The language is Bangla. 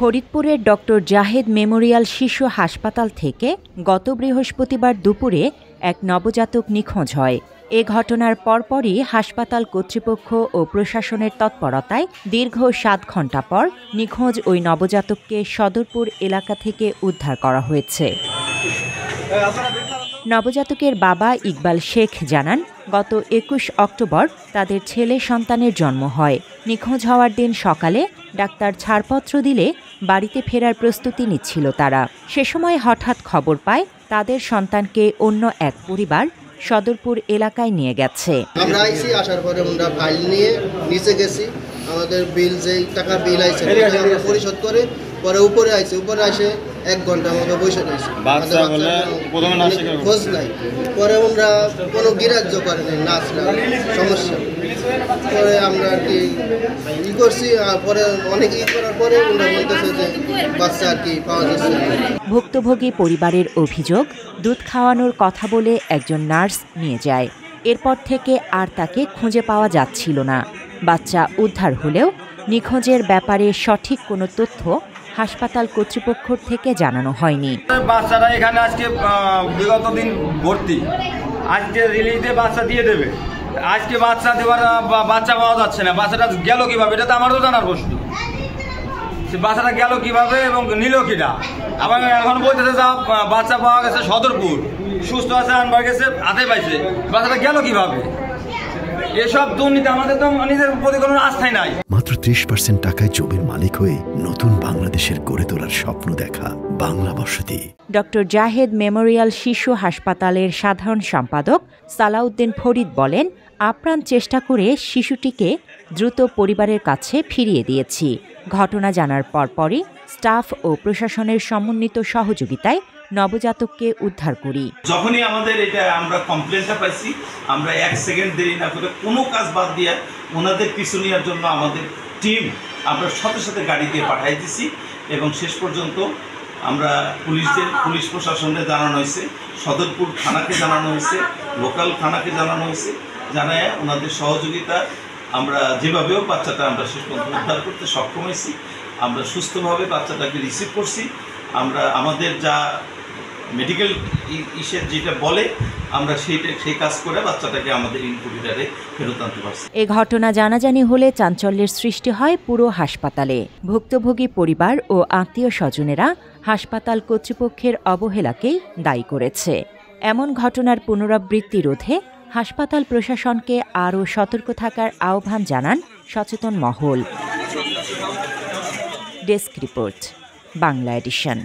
ফরিদপুরের ডক্টর জাহেদ মেমোরিয়াল শিশু হাসপাতাল থেকে গত বৃহস্পতিবার দুপুরে এক নবজাতক নিখোঁজ হয়। এ ঘটনার পরপরই হাসপাতাল কর্তৃপক্ষ ও প্রশাসনের তৎপরতায় দীর্ঘ ৭ ঘণ্টা পর নিখোঁজ ওই নবজাতককে সদরপুর এলাকা থেকে উদ্ধার করা হয়েছে। নবজাতকের বাবা ইকবাল শেখ জানান, গত ২১ অক্টোবর তাদের ছেলে সন্তানের জন্ম হয়। নিখোঁজ হওয়ার দিন সকালে ডাক্তার ছাড়পত্র দিলে বাড়িতে ফেরার প্রস্তুতি নিচ্ছিল তারা। সে সময় হঠাৎ খবর পায় তাদের সন্তানকে অন্য এক পরিবার সদরপুর এলাকায় নিয়ে গেছে। আমরা আইসি আসার পরে আমরা ফাইল নিয়ে নিচে গেছি, আমাদের বিল যেই টাকা বিল আইছে আমরা পরিশোধ করে পরে উপরে আইছে, উপরে আসে ১ ঘন্টার মতো বসে রয়েছে, খোঁজ নাই। পরে আমরা কোনো গিরাজ্য করে নাই, না আসলে সমস্যা। পরে আমরা আর কি করছি, পরে অনেক করার পরে আমরা বলতেছে যে বাচ্চা আর কি পাওয়া যাচ্ছে। ভুক্তভোগী পরিবারের অভিযোগ, দুধ খাওয়ানোর কথা বলে একজন নার্স নিয়ে যায়। এরপর থেকে আর তাকে খুঁজে পাওয়া যাচ্ছিল না। বাচ্চা উদ্ধার হলেও নিখোঁজের ব্যাপারে সঠিক কোনো তথ্য হাসপাতাল কর্তৃপক্ষ থেকে জানানো হয়নি। বাচ্চারা এখানে আজকে বিগত দিন ভর্তি, আজকে রিলিজে বাচ্চা দিয়ে দেবে। আজকে বাচ্চা দেওয়ার বাচ্চা পাওয়া যাচ্ছে না। বাচ্চাটা গেল কিভাবে, এটা তো আমারও জানার প্রশ্ন। বাচ্চাটা গেল কিভাবে এবং নিল কিনা। আবার এখন বলতেছে যা বাচ্চা পাওয়া গেছে সদরপুর, সুস্থ আছে, আনবার গেছে হাতে পাইছে। বাচ্চাটা গেল কিভাবে? এসব দুর্নীতি আমাদের তো নিজের প্রতি কোনো আস্থাই নাই। মাত্র ৩০% টাকায় জমির মালিক হয়ে নতুন বাংলাদেশের গড়ে তোলার স্বপ্ন দেখা বাংলা বসতি। ডক্টর জাহেদ মেমোরিয়াল শিশু হাসপাতালের সাধারণ সম্পাদক সালাউদ্দিন ফরিদ বলেন, আপ্রাণ চেষ্টা করে শিশুটিকে দ্রুত পরিবারের কাছে ফিরিয়ে দিয়েছি। ঘটনা জানার পরপরই স্টাফ ও প্রশাসনের সমন্বিত সহযোগিতায় নবজাতককে উদ্ধার করি। যখনই আমাদের এটা আমরা কমপ্লেনটা পাইছি, আমরা 1 সেকেন্ড দেরি না করে কোনো কাজ বাদ দিয়ে ওনাদের পিছু নেওয়ার জন্য আমাদের টিম আমরা সাথে সাথে গাড়ি দিয়ে পাঠিয়ে দিছি এবং শেষ পর্যন্ত আমরা পুলিশ প্রশাসনে জানানো হয়েছে, সদরপুর থানাকে জানানো হয়েছে, লোকাল থানাকে জানানো হয়েছে। জানায় ওনাদের সহযোগিতা আমরা যেভাবেও বাচ্চাটা আমরা শেষ পর্যন্ত উদ্ধার করতে সক্ষম হয়েছি। আমরা সুস্থভাবে বাচ্চাটাকে রিসিভ করছি। আমরা আমাদের যা মেডিকেল ইসের যেটা বলে আমরা সেই কাজ করে বাচ্চাটাকে আমাদের ইনকিউবেটরে ফেরত আনতে পারছি। এ ঘটনা জানাজানি হলে চাঞ্চল্যের সৃষ্টি হয় পুরো হাসপাতালে। ভুক্তভোগী পরিবার ও আত্মীয় স্বজনেরা হাসপাতাল কর্তৃপক্ষের অবহেলাকেই দায়ী করেছে। এমন ঘটনার পুনরাবৃত্তি রোধে হাসপাতাল প্রশাসনকে আরও সতর্ক থাকার আহ্বান জানান সচেতন মহল। Desk report, Bangla addition.